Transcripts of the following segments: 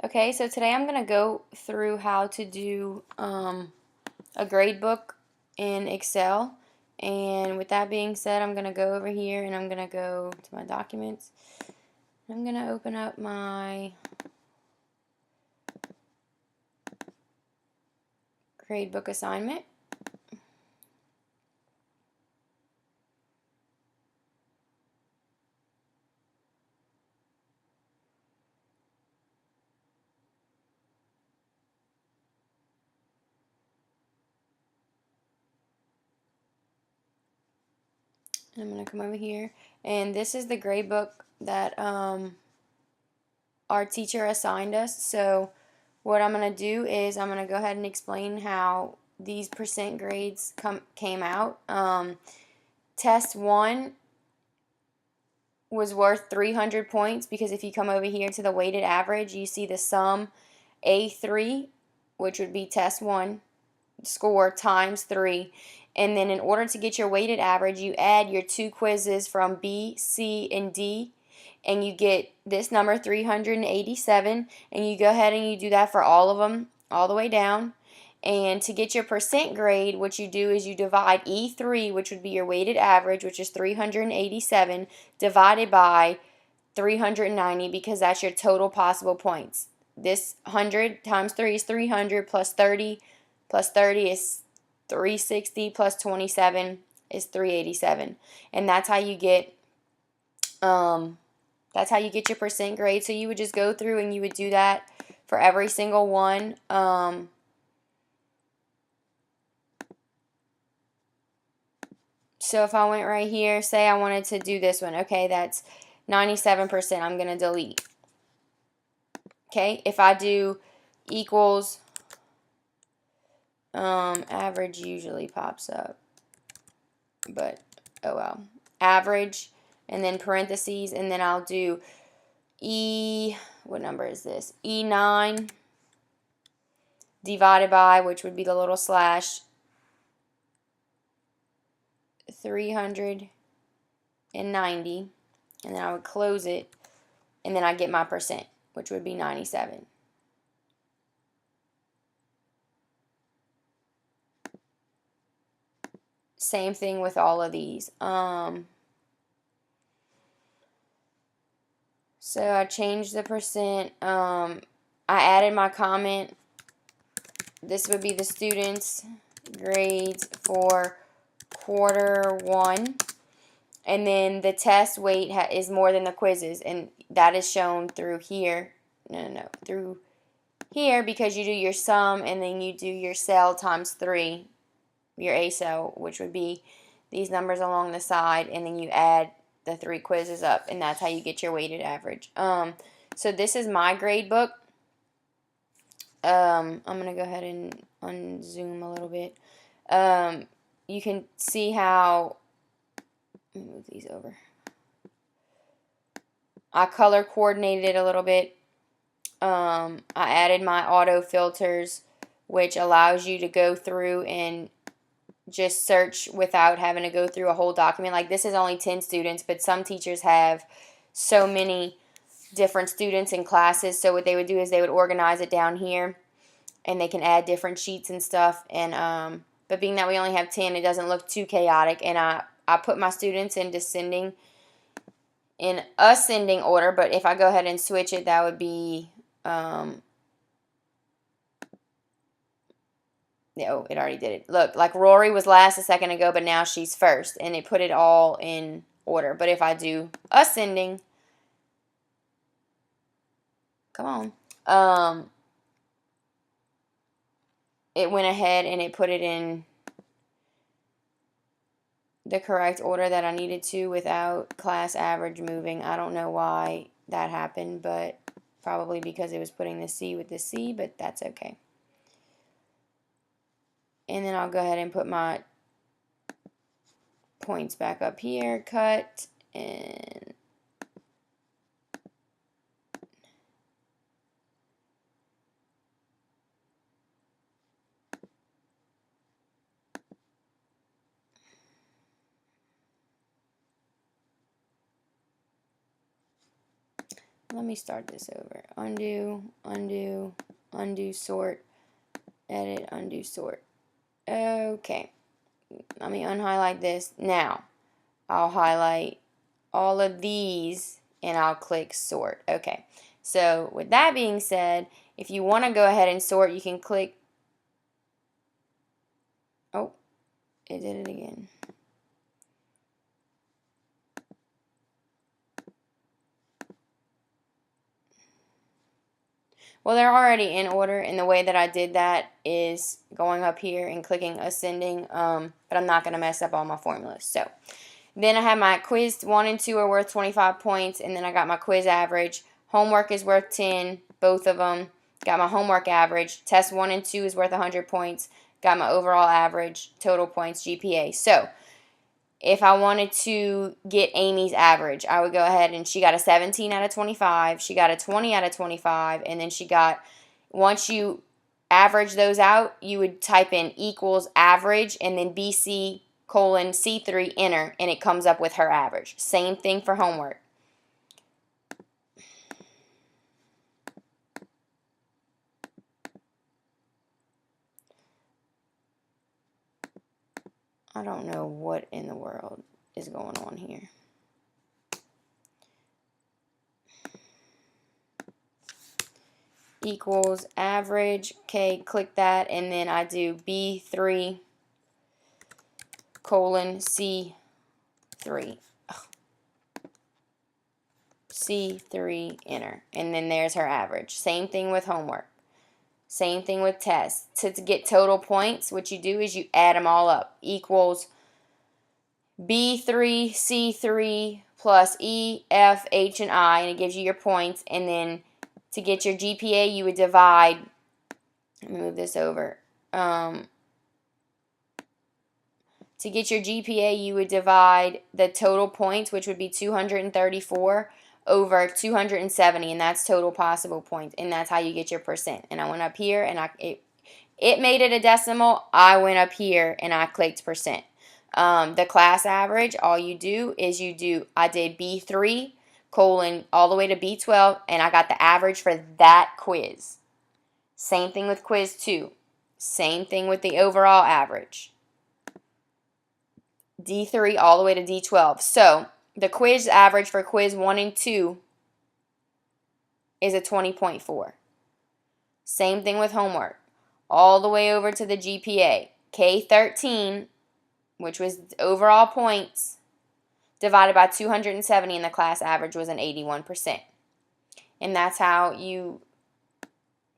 Okay, so today I'm going to go through how to do a grade book in Excel. And with that being said, I'm going to go over here and I'm going to go to my documents. I'm going to open up my grade book assignment. And I'm going to come over here. And this is the grade book that our teacher assigned us. So what I'm going to do is I'm going to go ahead and explain how these percent grades came out. Test 1 was worth 300 points because if you come over here to the weighted average, you see the sum A3, which would be test 1 score times 3. And then in order to get your weighted average, you add your two quizzes from B, C, and D, and you get this number 387, and you go ahead and you do that for all of them all the way down. And to get your percent grade, what you do is you divide E3, which would be your weighted average, which is 387, divided by 390 because that's your total possible points. This 100 times 3 is 300 plus 30 is 360 plus 27 is 387. And that's how you get your percent grade. So you would just go through and you would do that for every single one. So if I went right here, say I wanted to do this one, okay, that's 97%. I'm going to delete. Okay, if I do equals, average usually pops up, but oh well. Average, and then parentheses, and then I'll do what number is this? E9 divided by, which would be the little slash, 390, and then I would close it, and then I get my percent, which would be 97. Same thing with all of these. So I changed the percent. I added my comment. This would be the students' grades for quarter 1. And then the test weight is more than the quizzes. And that is shown through here. No. Through here because you do your sum and then you do your cell times 3. Your A cell, which would be these numbers along the side. And then you add the 3 quizzes up. And that's how you get your weighted average. So this is my grade book. I'm going to go ahead and unzoom a little bit. You can see how, let me move these over. I color coordinated it a little bit. I added my auto filters, which allows you to go through and just search without having to go through a whole document. Like this is only 10 students, but some teachers have so many different students in classes. So what they would do is they would organize it down here, and they can add different sheets and stuff. And but being that we only have 10, it doesn't look too chaotic. And I put my students in ascending order. But if I go ahead and switch it, that would be oh, it already did it. Look, like Rory was last a second ago, but now she's first, and it put it all in order. But if I do ascending, come on, it went ahead and it put it in the correct order that I needed to without class average moving. I don't know why that happened, but probably because it was putting the C with the C, but that's okay. And then I'll go ahead and put my points back up here, cut, and let me start this over. Undo, undo, undo sort, edit, undo sort. Okay, let me unhighlight this. Now, I'll highlight all of these and I'll click sort. Okay, so with that being said, if you want to go ahead and sort, you can click. Oh, it did it again. Well, they're already in order, and the way that I did that is going up here and clicking ascending, but I'm not going to mess up all my formulas. So then I have my quiz 1 and 2 are worth 25 points, and then I got my quiz average. Homework is worth 10, both of them. Got my homework average. Test 1 and 2 is worth 100 points. Got my overall average, total points, GPA. So if I wanted to get Amy's average, I would go ahead and she got a 17 out of 25. She got a 20 out of 25. And then she got, once you average those out, you would type in equals average and then BC colon C3 enter, and it comes up with her average. Same thing for homework. I don't know what in the world is going on here. Equals average. Okay, click that, and then I do B3 colon C3. C3 enter, and then there's her average. Same thing with homework. Same thing with tests. To get total points, what you do is you add them all up. Equals B3, C3 plus E, F, H, and I, and it gives you your points. And then to get your GPA, you would divide. Let me move this over. To get your GPA, you would divide the total points, which would be 234, over 270, and that's total possible points, and that's how you get your percent. And I went up here, and it made it a decimal. I went up here, and I clicked percent. The class average, all you do is I did B3 colon all the way to B12, and I got the average for that quiz. Same thing with quiz 2. Same thing with the overall average. D3 all the way to D12. So the quiz average for quiz 1 and 2 is a 20.4. Same thing with homework. All the way over to the GPA. K13, which was overall points, divided by 270, and the class average was an 81%. And that's how you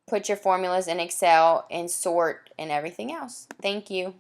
put your formulas in Excel and sort and everything else. Thank you.